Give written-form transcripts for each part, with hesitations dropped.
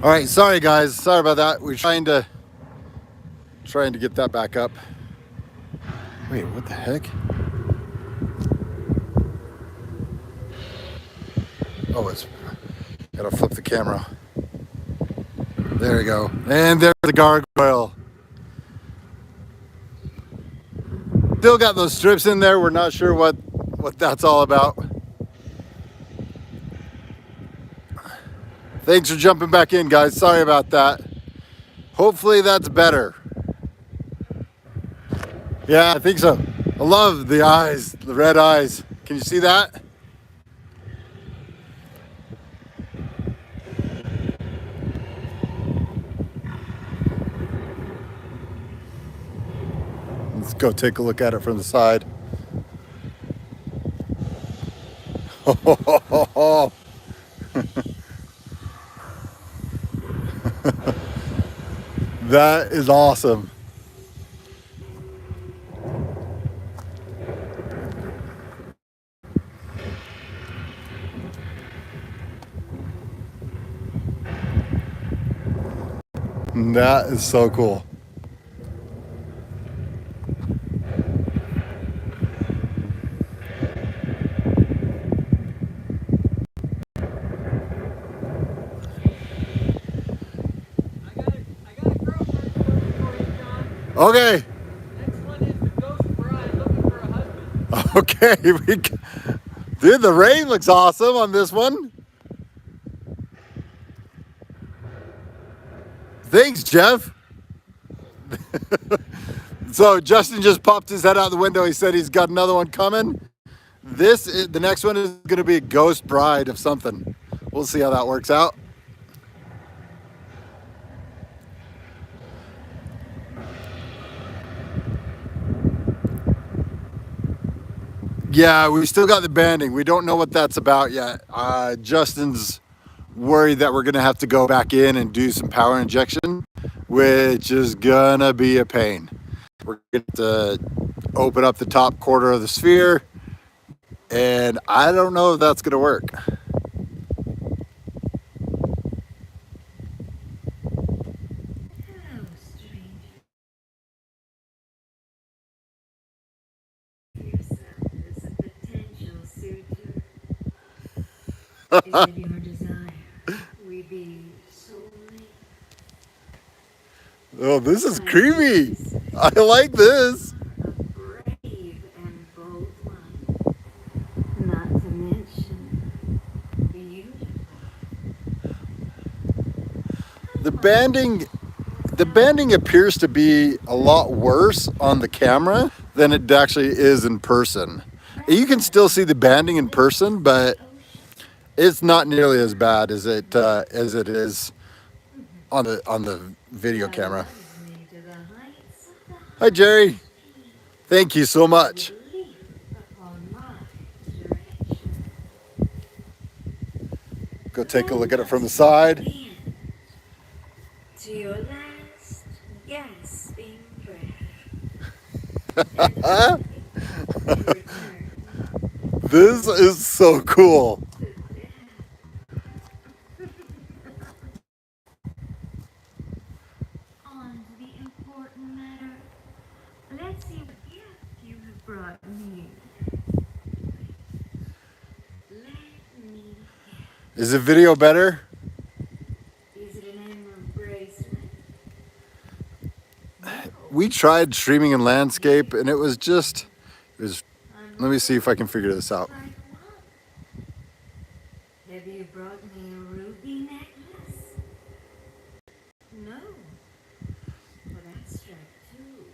All right, sorry guys, sorry about that. We're trying to get that back up. Wait, what the heck? Oh, it's gotta flip the camera. There we go. And there's the gargoyle. Still got those strips in there. We're not sure what that's all about. Thanks for jumping back in, guys. Sorry about that. Hopefully that's better. Yeah, I think so. I love the eyes, the red eyes. Can you see that? Let's go take a look at it from the side. That is awesome. That is so cool. Okay. Next one is the ghost bride looking for a husband. Okay. Dude, the rain looks awesome on this one. Thanks, Jeff. So Justin just popped his head out the window. He said he's got another one coming. The next one is going to be a ghost bride of something. We'll see how that works out. Yeah, we still got the banding. We don't know what that's about yet. Justin's worried that we're going to have to go back in and do some power injection, which is going to be a pain. We're going to open up the top quarter of the sphere, and I don't know if that's going to work. Is it your desire we be soulmate? Oh, this is creepy. I like this. A brave and bold one, not to mention beautiful. The banding appears to be a lot worse on the camera than it actually is in person. You can still see the banding in person, but it's not nearly as bad as it is on the video camera. Hi, Jerry. Thank you so much. Go take a look at it from the side. To your last gasping breath. This is so cool. On to the important matter. Let's see what gift you have brought me. Let me guess. Is the video better? Is it an emerald bracelet? We tried streaming in landscape, and it was. Let me see if I can figure this out. Like what? Have you brought me a ruby necklace? No. Well, that's strike two.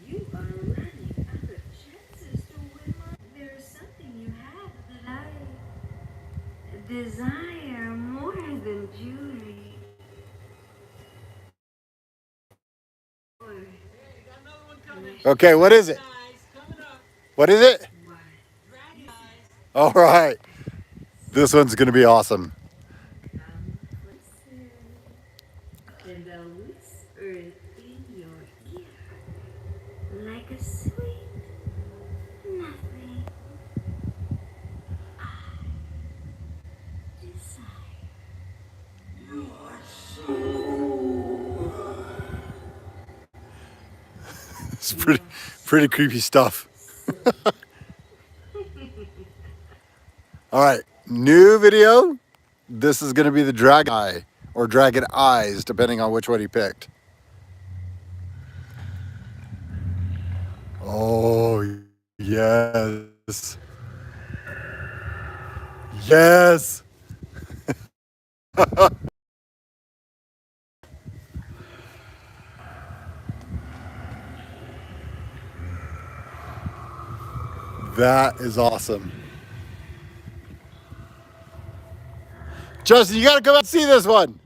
You are running out of chances to win my... There is something you have that I desire more than jewelry. Okay, what is it? What is it? All right. This one's going to be awesome. And I'll whisper it in your ear like a sweet nothing. I desire. It's pretty creepy stuff. All right, new video. This is gonna be the dragon eye or dragon eyes, depending on which one he picked. Oh, yes. Yes. That is awesome. Justin, you gotta come out and see this one.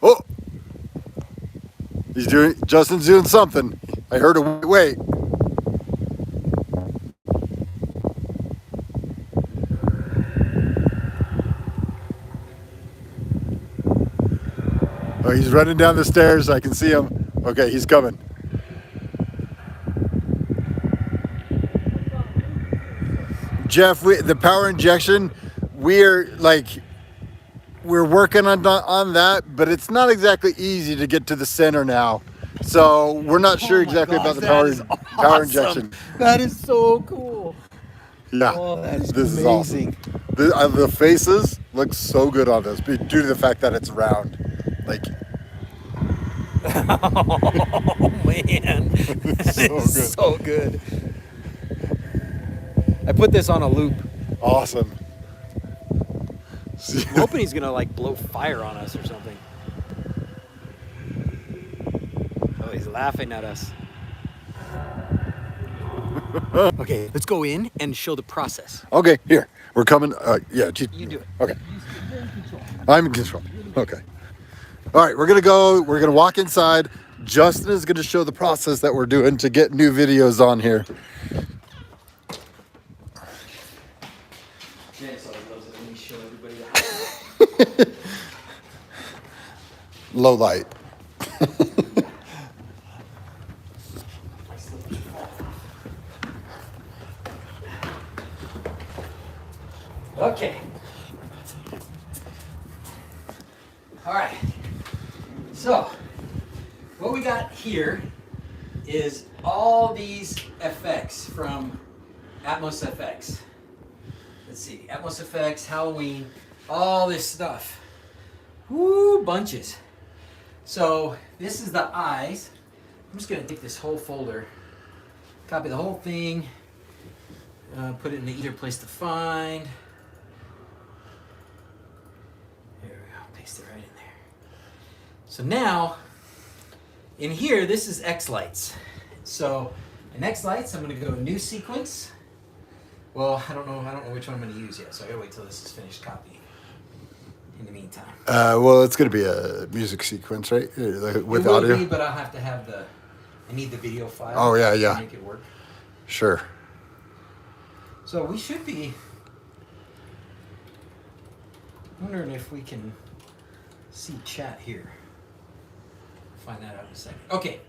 Oh, Justin's doing something. I heard a wait. Oh, he's running down the stairs. I can see him. Okay, he's coming. Jeff, the power injection, we're working on that, but it's not exactly easy to get to the center now. So we're not sure exactly about the power injection. That is so cool. Yeah, Oh, that is this amazing. is awesome. The faces look so good on this, due to the fact that it's round. Like, Oh man, it's so good. I put this on a loop. awesome. I'm hoping he's gonna like blow fire on us or something. Oh, he's laughing at us. Okay, let's go in and show the process. Okay, here we're coming. Yeah, You do it. Okay, I'm in control. Okay. All right, we're gonna go. We're gonna walk inside. Justin is gonna show the process that we're doing to get new videos on here. Janice always loves it when we show everybody the house. Low light. Okay. All right. So, what we got here is all these FX from Atmos Fx. Let's see, Atmos Fx, Halloween, all this stuff. Woo, bunches. So, this is the eyes. I'm just gonna take this whole folder, copy the whole thing, put it in the easier place to find. There we go, paste it right in there. So now, in here, this is X lights. So in X lights, I'm gonna go new sequence. Well, I don't know which one I'm gonna use yet, so I gotta wait till this is finished copying. In the meantime. Well, it's gonna be a music sequence, right? With it will audio. be, but I'll have to have I need the video file. Oh, yeah, to yeah. make it work. Sure. So we should be wondering if we can see chat here. Find that out in a second. Okay,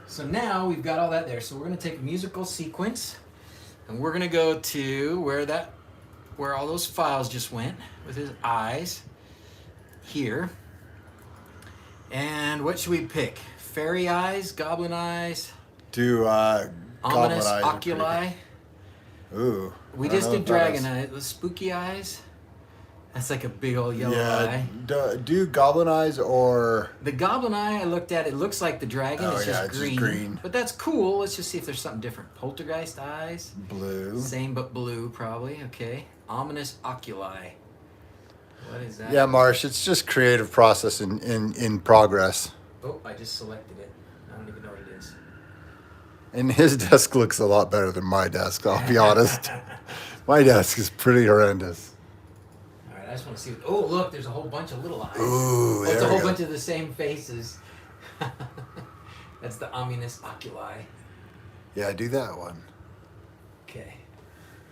so now we've got all that there. So we're gonna take a musical sequence and we're gonna go to where all those files just went with his eyes here. And what should we pick? Fairy eyes, goblin eyes, Do ominous goblin eyes. oculi. Ooh. We I don't just know did what that dragon is. eye. The spooky eyes. That's like a big old yellow Yeah. eye. Do goblin eyes or The goblin eye I looked at, it looks like the dragon. Oh, it's yeah, just it's green. just green. But that's cool. Let's just see if there's something different. Poltergeist eyes. blue? Same but blue, probably. Okay. Ominous oculi. What is that? Yeah, Marsh. It's just creative process in progress. Oh, I just selected it. I don't even know what it is. And his desk looks a lot better than my desk. I'll be honest. My desk is pretty horrendous. All right, I just want to see. Oh, look, there's a whole bunch of little eyes. Ooh, It's there a we whole go. bunch of the same faces. That's the ominous oculi. Yeah, do that one. Okay.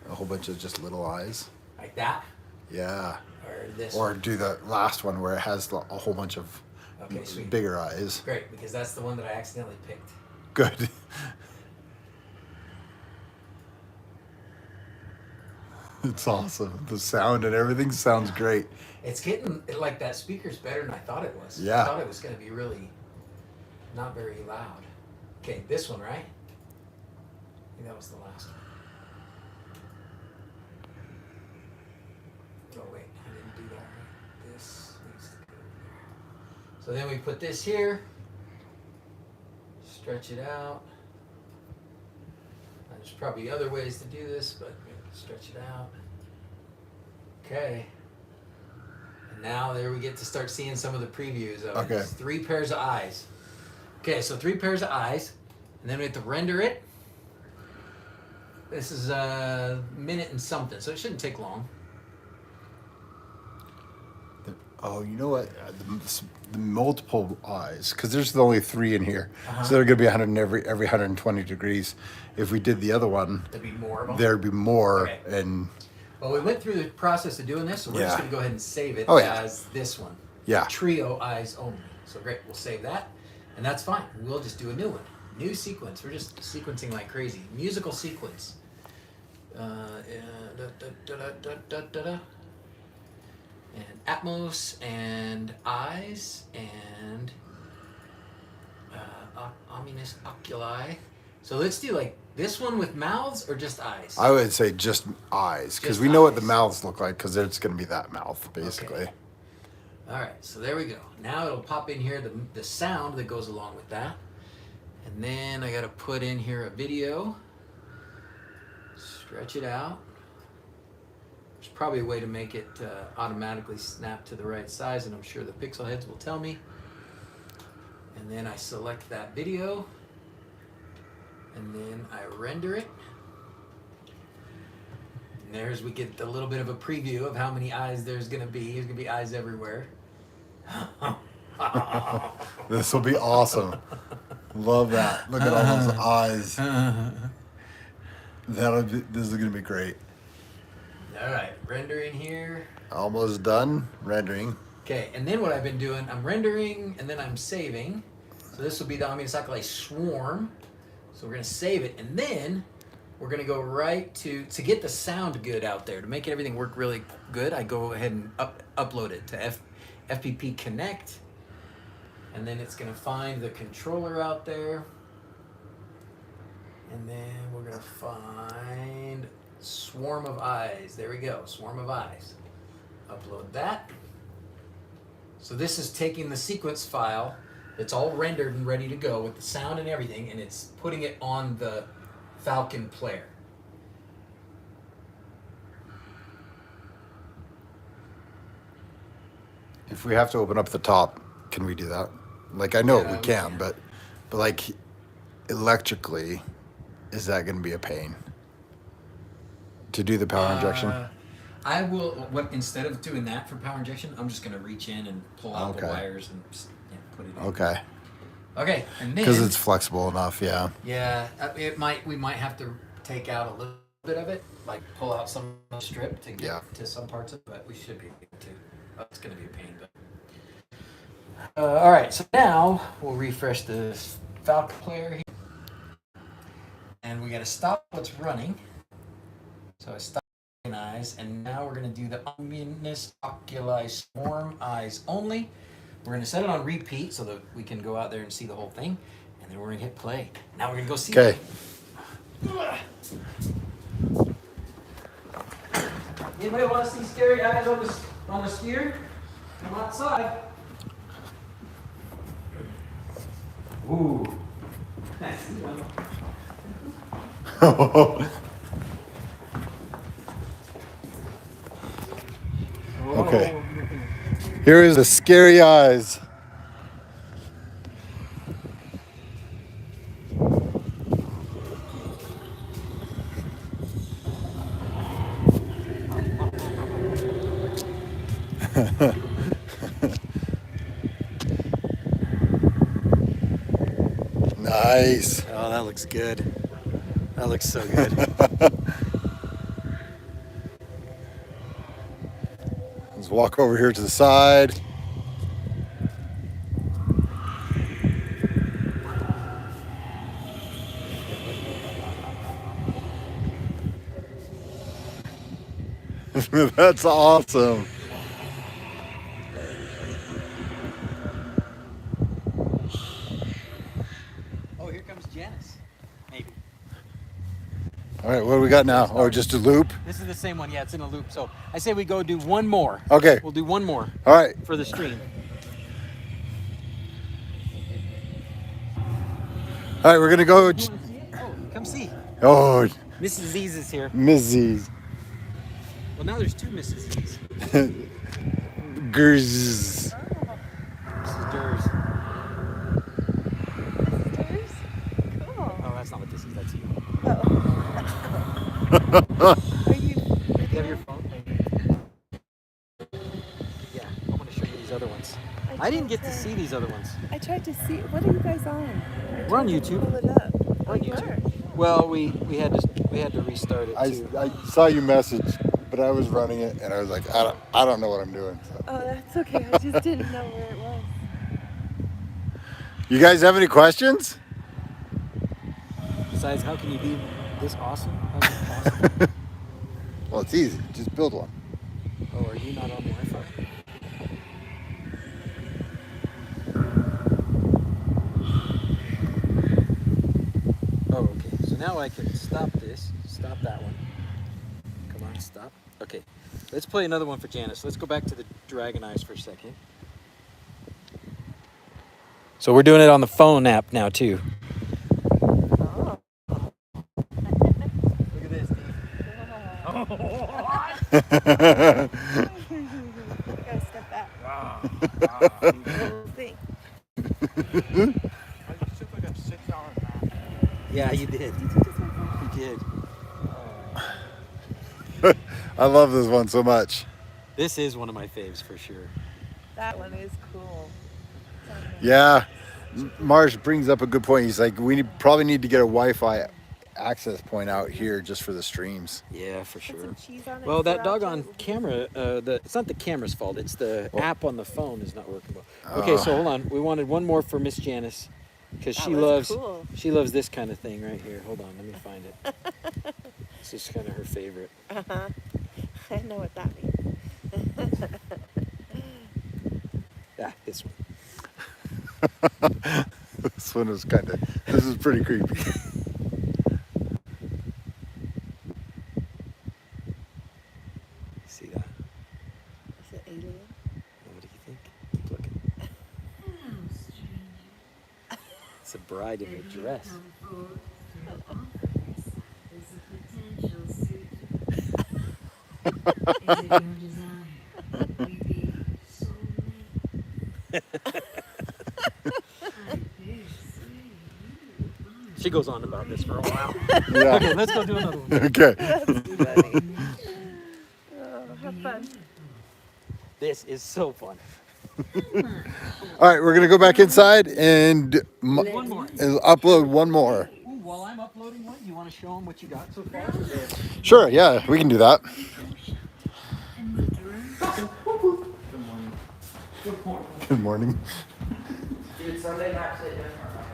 A whole bunch of just little eyes. Like that? Yeah. Or this? Or do the last one where it has a whole bunch of Okay, sweet. bigger eyes. Great, because that's the one that I accidentally picked. Good. It's awesome. The sound and everything sounds great. It's getting, like, that speaker's better than I thought it was. Yeah. I thought it was going to be really not very loud. Okay, this one, right? I think that was the last one. Oh, wait, I didn't do that right. This needs to go there. So then we put this here, stretch it out. There's probably other ways to do this, but stretch it out. Okay. And now there we get to start seeing some of the previews of it. It's 3 pairs of eyes. Okay, so 3 pairs of eyes, and then we have to render it. This is a minute and something, so it shouldn't take long. Oh, you know what? The multiple eyes, because there's only 3 in here, so they're going to be 100 in every 120 degrees. If we did the other one, There'd be more of them. there'd be more. Okay. And well, we went through the process of doing this, so we're just going to go ahead and save it as this one. Yeah. Trio eyes only. So great, we'll save that, and that's fine. We'll just do a new one. New sequence. We're just sequencing like crazy. Musical sequence. And Atmos and eyes and ominous oculi. So let's do like this one with mouths or just eyes? I would say just eyes, because Just we know what the eyes. mouths look like, because it's going to be that mouth, basically. Okay. All right, so there we go. Now it'll pop in here the sound that goes along with that. And then I got to put in here a video. Stretch it out. There's probably a way to make it automatically snap to the right size, and I'm sure the pixel heads will tell me. And then I select that video, and then I render it. And there's, we get a little bit of a preview of how many eyes there's gonna be. There's gonna be eyes everywhere. This will be awesome. Love that. Look at all those eyes. This is going to be great. All right, rendering here. Almost done rendering. Okay, and then what I've been doing, I'm rendering and then I'm saving. So this will be the ominous oculi swarm. So we're gonna save it, and then we're gonna go right to get the sound good out there, to make everything work really good. I go ahead and upload it to FPP Connect, and then it's gonna find the controller out there, and then we're gonna find swarm of eyes. There we go, swarm of eyes. Upload that. So this is taking the sequence file that's all rendered and ready to go with the sound and everything, and it's putting it on the Falcon player. If we have to open up the top, can we do that? Like, I know Yeah, we we can, can. but like electrically, is that going to be a pain to do the power injection? I will. What instead of doing that for power injection, I'm just gonna reach in and pull out the Okay. wires and put it in. Okay, Okay, and then because it's flexible enough. Yeah. yeah, we might have to take out a little bit of it, like pull out some strip to get to some parts of it, but we should be able to. Oh, it's gonna be a pain, but all right. So now we'll refresh the Falcon player here, and we gotta stop what's running. So I stop eyes, and now we're going to do the ominous oculi swarm eyes only. We're going to set it on repeat so that we can go out there and see the whole thing, and then we're going to hit play. Now we're going to go see Okay. it. Anybody want to see scary eyes on the sphere? Come outside. Ooh. I see one. Okay. Here is the scary eyes. Nice. Oh, that looks good. That looks so good. Let's walk over here to the side. That's awesome. Oh, here comes Janice. Maybe. All right, what do we got now? Oh, just a loop? This is the same one. Yeah, it's in a loop. So I say we go do one more. Okay. We'll do one more All right. for the stream. All right, we're going to go. You want to see it? Oh, come see. Oh, Mrs. Z's is here. Mrs. Well, now there's two Mrs. Z's. DrZzs. Mrs. DrZzs. Cool. Oh, that's not what this is. That's you. Are you? Do you have your phone? Yeah, I want to show you these other ones. I didn't get to see these other ones. I tried to see. What are you guys on? We're on YouTube. Pull it up. We're on YouTube. Well, we had to restart it too. I saw you message, but I was running it, and I was like, I don't know what I'm doing. So. Oh, that's okay. I just didn't know where it was. You guys have any questions? Besides, how can you be this awesome? How's it possible? Well, it's easy. Just build one. Oh, are you not on Wi-Fi? Oh, okay. So now I can stop this. Stop that one. Come on, stop. Okay. Let's play another one for Janice. Let's go back to the Dragon Eyes for a second. So we're doing it on the phone app now too. Oh. Look at this, Steve. You gotta step back. Little thing. Yeah, you did. You did. I love this one so much. This is one of my faves for sure. That one is cool. Yeah. Marsh brings up a good point. He's like, probably need to get a Wi-Fi access point out here just for the streams. Yeah, for Put sure. some cheese on it. Well, that sriracha. doggone camera, it's not the camera's fault. It's the Oh. app on the phone is not working well. Okay, so hold on. We wanted one more for Miss Janice because That she was cool. loves this kind of thing right here. Hold on, let me find it. This is kind of her favorite. Uh-huh. I know what that means. Ah, this one. This one is this is pretty creepy. See that? Is it alien? What do you think? Keep looking. Hello, stranger. It's a bride in a dress. Is a potential suit. Is it your desire? We be soulmate. She goes on about this for a while. Yeah. Okay, let's go do another one. Okay. That's funny. Oh, have fun. This is so fun. All right, we're gonna go back inside and One more. upload one more. Ooh, while I'm uploading one, you want to show them what you got so far? Sure. Yeah, we can do that. Good morning. Dude, Sunday naps hit different like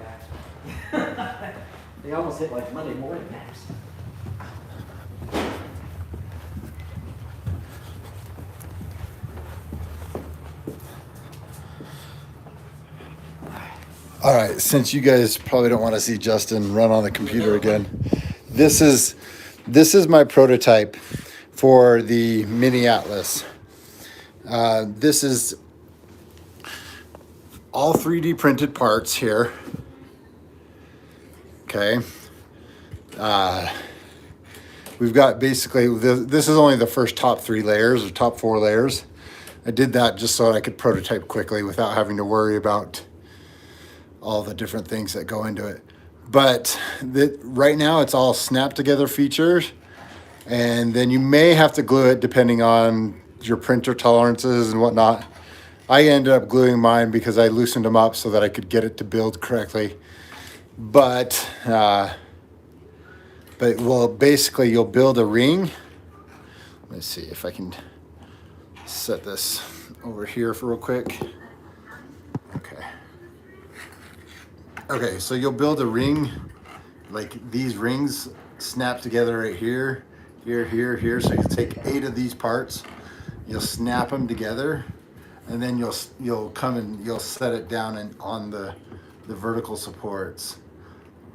that. They almost hit like Monday morning naps. All right, since you guys probably don't want to see Justin run on the computer again, this is my prototype for the Mini Atlas. This is all 3D printed parts here. Okay. We've got basically, this is only the first top 3 layers or top 4 layers. I did that just so I could prototype quickly without having to worry about all the different things that go into it. But right now it's all snap together features, and then you may have to glue it depending on your printer tolerances and whatnot. I ended up gluing mine because I loosened them up so that I could get it to build correctly. But well, basically you'll build a ring. Let me see if I can set this over here for real quick. Okay. Okay, so you'll build a ring, like these rings snap together right here. here, here, here. So you take 8 of these parts, you'll snap them together, and then you'll come and you'll set it down and on the vertical supports,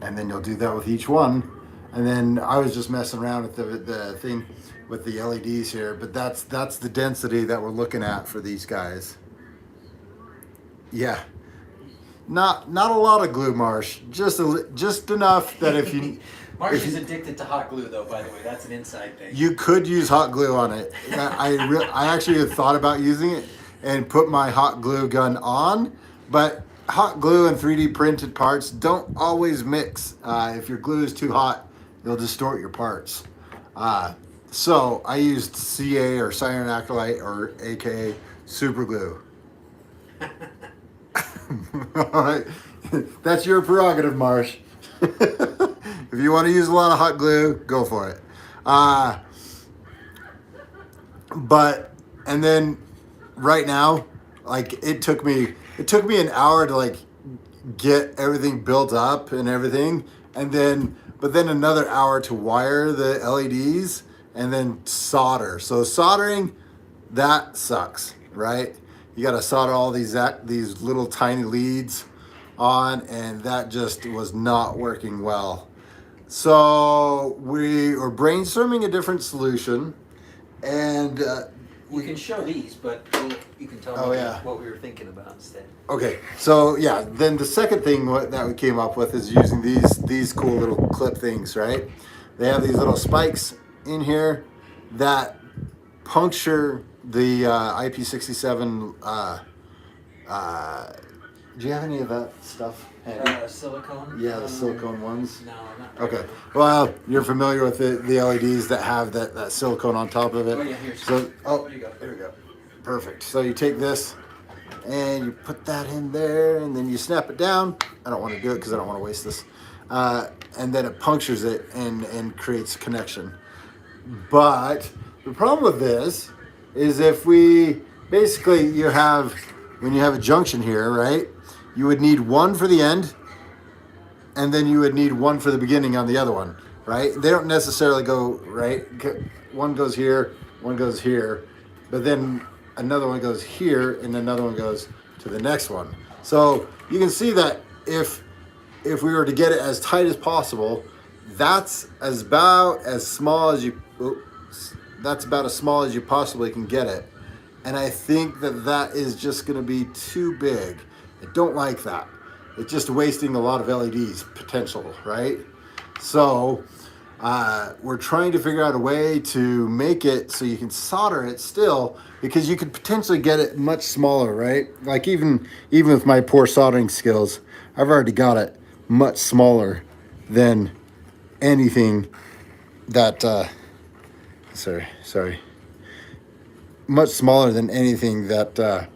and then you'll do that with each one. And then I was just messing around with the thing with the LEDs here, but that's the density that we're looking at for these guys. Yeah, not a lot of glue, Marsh. Just enough that if you Marsh is addicted to hot glue, though. By the way, that's an inside thing. you could use hot glue on it. I actually had thought about using it and put my hot glue gun on, but hot glue and 3D printed parts don't always mix. If your glue is too hot, you'll distort your parts. So I used CA or cyanacrylate or AKA super glue. All right, that's your prerogative, Marsh. If you want to use a lot of hot glue, go for it. But and then right now, like it took me an hour to like get everything built up and everything, and then another hour to wire the LEDs and then solder. So soldering, that sucks, right? You got to solder all these little tiny leads on, and that just was not working well. So we were brainstorming a different solution, and We can show these, but you can tell me what we were thinking about instead. okay, so yeah, then the second thing that we came up with is using these cool little clip things, right? They have these little spikes in here that puncture the IP67. Do you have any of that stuff handy? Silicone? Yeah, the silicone ones. No, not really. Okay. Well, you're familiar with the LEDs that have that silicone on top of it. Oh yeah, here's. So, There you go. there we go. Perfect. So you take this and you put that in there, and then you snap it down. I don't want to do it because I don't want to waste this. And then it punctures it and creates connection. But the problem with this is if we basically when you have a junction here, right? You would need one for the end, and then you would need one for the beginning on the other one, right? They don't necessarily go, right? One goes here, one goes here, but then another one goes here, and another one goes to the next one. So you can see that if we were to get it as tight as possible, that's about as small as you possibly can get it. And I think that is just going to be too big. I don't like that. It's just wasting a lot of LEDs potential, right? So we're trying to figure out a way to make it so you can solder it still, because you could potentially get it much smaller, right? Like even with my poor soldering skills, I've already got it much smaller than anything that, much smaller than anything that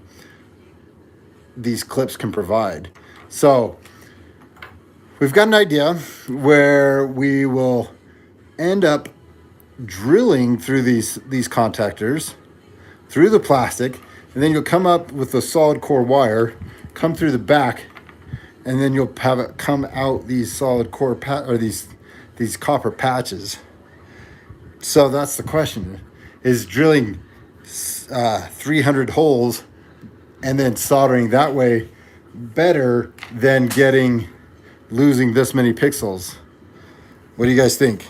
these clips can provide. So we've got an idea where we will end up drilling through these contactors, through the plastic, and then you'll come up with a solid core wire, come through the back, and then you'll have it come out these solid core these copper patches. So that's the question: is drilling 300 holes and then soldering that way better than losing this many pixels? What do you guys think?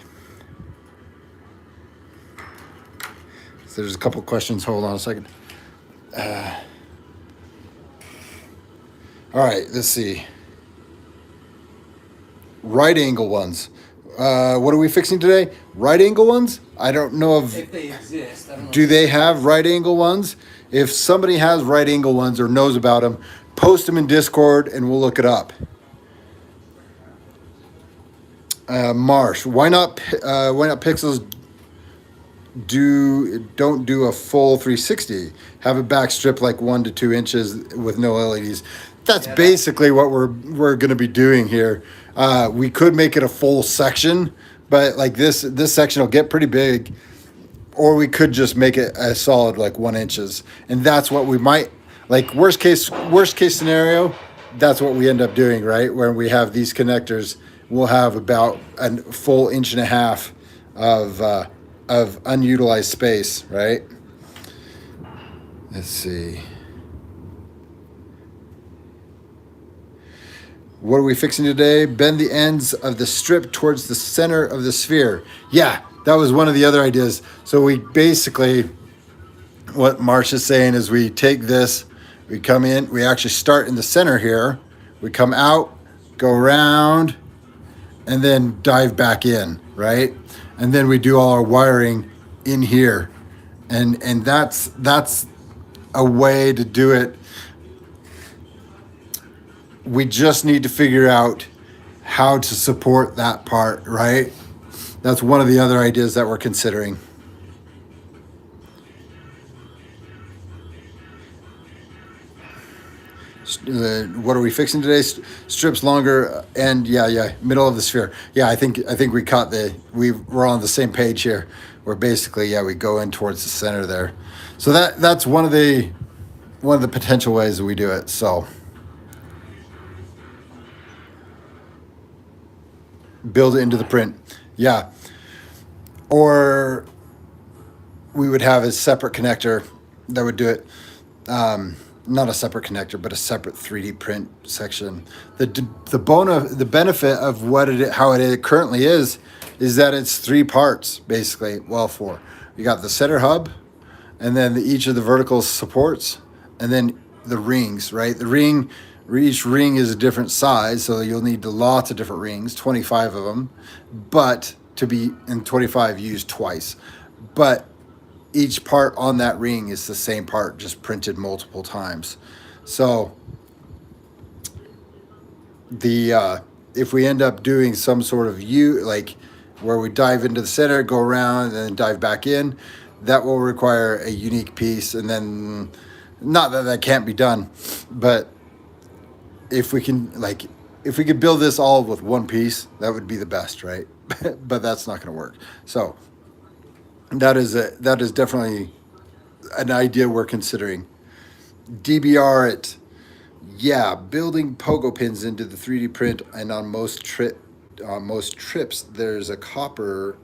So there's a couple questions. Hold on a second. All right, let's see. Right angle ones. What are we fixing today? Right angle ones? I don't know If they exist, I don't know. do they have right angle ones? If somebody has right angle ones or knows about them, post them in Discord and we'll look it up. Marsh, why not Pixels don't do a full 360? Have a back strip like 1 to 2 inches with no LEDs. That's basically what we're going to be doing here. We could make it a full section, but like this section will get pretty big, or we could just make it a solid like 1 inches, and that's what we might like. Worst case scenario, that's what we end up doing, right? When we have these connectors, we'll have about a full 1.5 inches of of unutilized space, right? Let's see. What are we fixing today? Bend the ends of the strip towards the center of the sphere. Yeah, that was one of the other ideas. So we basically, what Marsha's saying is we take this, we come in, we actually start in the center here, we come out, go around, and then dive back in, right? And then we do all our wiring in here. And that's a way to do it. We just need to figure out how to support that part, right? That's one of the other ideas that we're considering. What are we fixing today? Strips longer and yeah, middle of the sphere. Yeah, I think we caught we're on the same page here. Where basically, we go in towards the center there. So that's one of the potential ways that we do it. So build it into the print. Yeah. Or we would have a separate connector that would do it. Not a separate connector, but a separate 3D print section. The benefit of how it currently is that it's 3 parts basically. Well, 4. You got the center hub, and then each of the vertical supports, and then the rings. Right, each ring is a different size, so you'll need lots of different rings, 25 of them, but to be in 25 used twice, but each part on that ring is the same part, just printed multiple times. So if we end up doing some sort of like where we dive into the center, go around, and then dive back in, that will require a unique piece. And then, not that can't be done, but if we could build this all with one piece, that would be the best, right? But that's not going to work. So that is definitely an idea we're considering. DBR it. Yeah, building pogo pins into the 3D print, and on most trips, there's a copper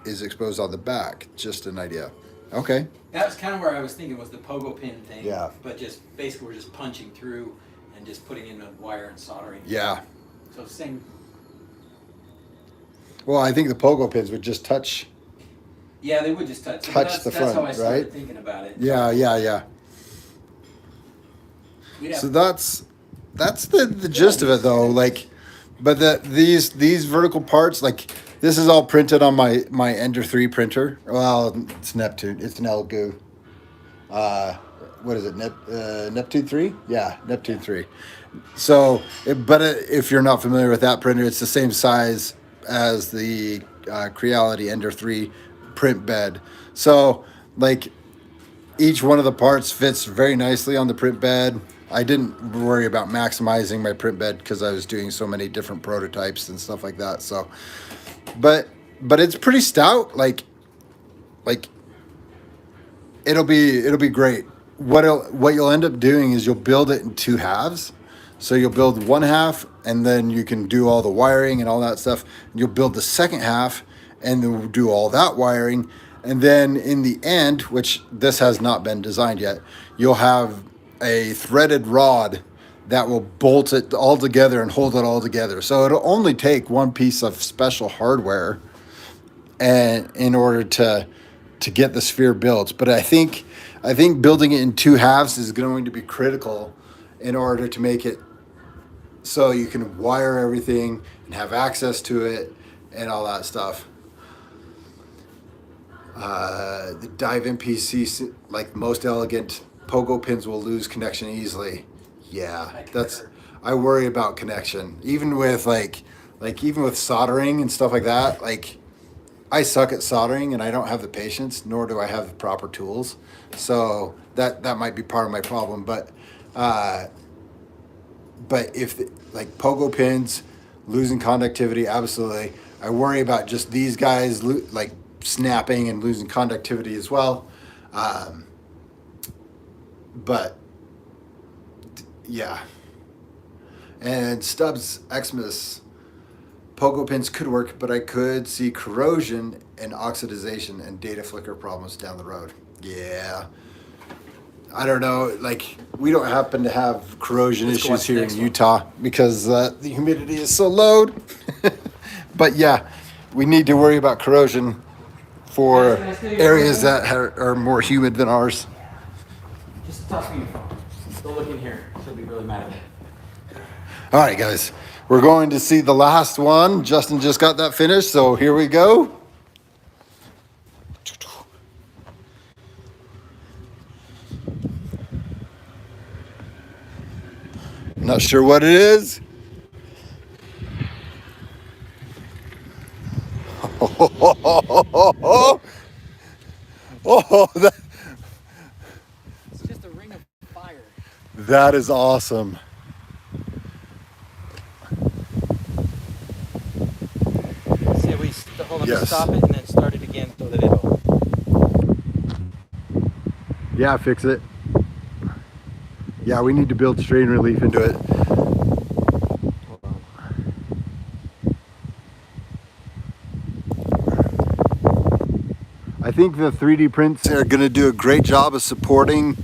is exposed on the back. Just an idea. Okay. That's kind of where I was thinking was the pogo pin thing. Yeah. But just basically we're just punching through and just putting in a wire and soldering. Yeah. So same. Well, I think the pogo pins would just touch. Yeah, they would just touch The that's front, how I started right? thinking about it. Yeah. So that's the gist of it, though. Like, but these vertical parts, like this is all printed on my Ender 3 printer. Well, it's Neptune. It's an Elgoo. What is it? Neptune 3? Yeah, Neptune 3. So, if you're not familiar with that printer, it's the same size as the Creality Ender 3 print bed. So, like, each one of the parts fits very nicely on the print bed. I didn't worry about maximizing my print bed because I was doing so many different prototypes and stuff like that. So, but it's pretty stout. Like it'll be great. What you'll end up doing is you'll build it in 2 halves. So you'll build one half, and then you can do all the wiring and all that stuff. You'll build the second half, and then we'll do all that wiring. And then in the end, which this has not been designed yet, you'll have a threaded rod that will bolt it all together and hold it all together. So it'll only take one piece of special hardware and in order to get the sphere built. But I think building it in 2 halves is going to be critical in order to make it so you can wire everything and have access to it and all that stuff. The dive NPC, like most elegant pogo pins, will lose connection easily. Yeah, I worry about connection. Even with even with soldering and stuff like that, like I suck at soldering and I don't have the patience, nor do I have the proper tools. So that might be part of my problem. But if like pogo pins losing conductivity, absolutely. I worry about just these guys like snapping and losing conductivity as well. But yeah. And Stubbs Xmas pogo pins could work, but I could see corrosion and oxidization and data flicker problems down the road. Yeah. I don't know, like, we don't happen to have corrosion Let's go issues watch the here in next one. Utah because the humidity is so low. But yeah, we need to worry about corrosion for areas that are more humid than ours. Just toss me your phone. Don't look in here. She'll be really mad at me. All right, guys, we're going to see the last one. Justin just got that finished, so here we go. Not sure what it is. Oh, It's just a ring of fire. that is awesome. See, hold on, Yes. stop it and then start it again so that it'll. Yeah, fix it. Yeah, we need to build strain relief into it. Hold on. I think the 3D prints are going to do a great job of supporting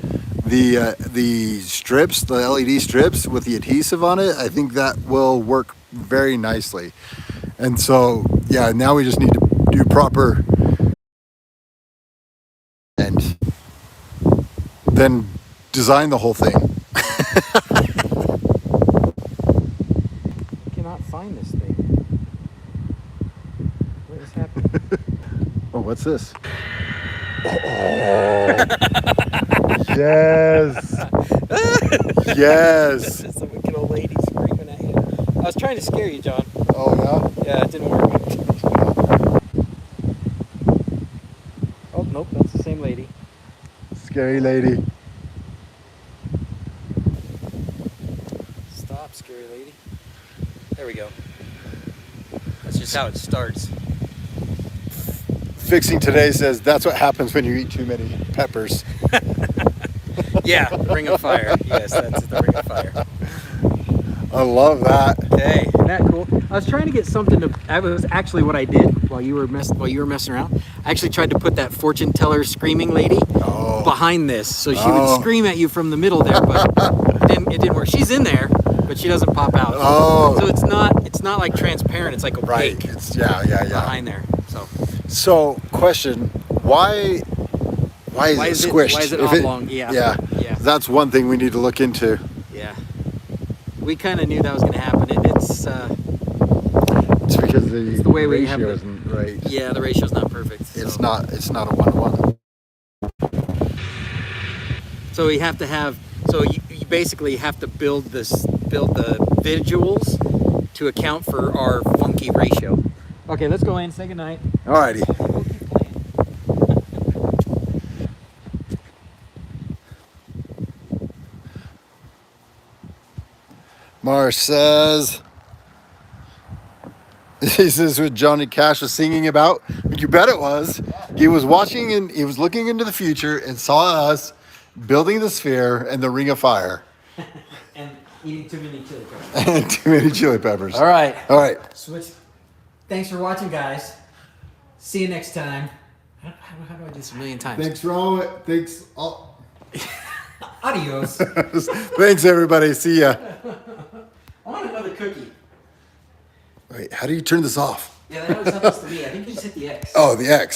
the strips, the LED strips with the adhesive on it. I think that will work very nicely. And so, yeah, now we just need to do proper and then design the whole thing. I cannot find this thing. What is happening? Oh, what's this? Oh, yes. Yes. It's a wicked old lady screaming at you. I was trying to scare you, John. Oh, yeah? Yeah, it didn't work. Oh, nope, that's the same lady. Scary lady. Stop, scary lady. There we go. That's just how it starts. Fixing Today says that's what happens when you eat too many peppers. Yeah, ring of fire. Yes, that's the ring of fire. I love that. Okay, isn't that cool? I was trying to get something to. That was actually what I did while you were messing around. I actually tried to put that fortune teller screaming lady behind this, so she would scream at you from the middle there, but it didn't work. She's in there, but she doesn't pop out. Oh. So it's not like transparent. It's like opaque. Right. It's yeah. Behind there. So, question: Why is it squished? Why is it If oblong? Yeah. That's one thing we need to look into. Yeah. We kind of knew that was going to happen. It's because the way we have ratio it. isn't right. Yeah, the ratio's not perfect. So. It's not a 1-to-1. So we have to have. So you basically have to build the visuals to account for our funky ratio. Okay, let's go in. Say goodnight. Alrighty. We'll keep playing. Marsh says, he says what Johnny Cash was singing about. You bet it was. He was watching and he was looking into the future and saw us building the sphere and the ring of fire. And eating too many chili peppers. And too many chili peppers. All right. Switch. Thanks for watching, guys. See you next time. How do I do this a million times? Thanks, Ron. Thanks. All. Adios. Thanks, everybody. See ya. I want another cookie. Wait, how do you turn this off? Yeah, that was supposed to be. I think you just hit the X. Oh, the X.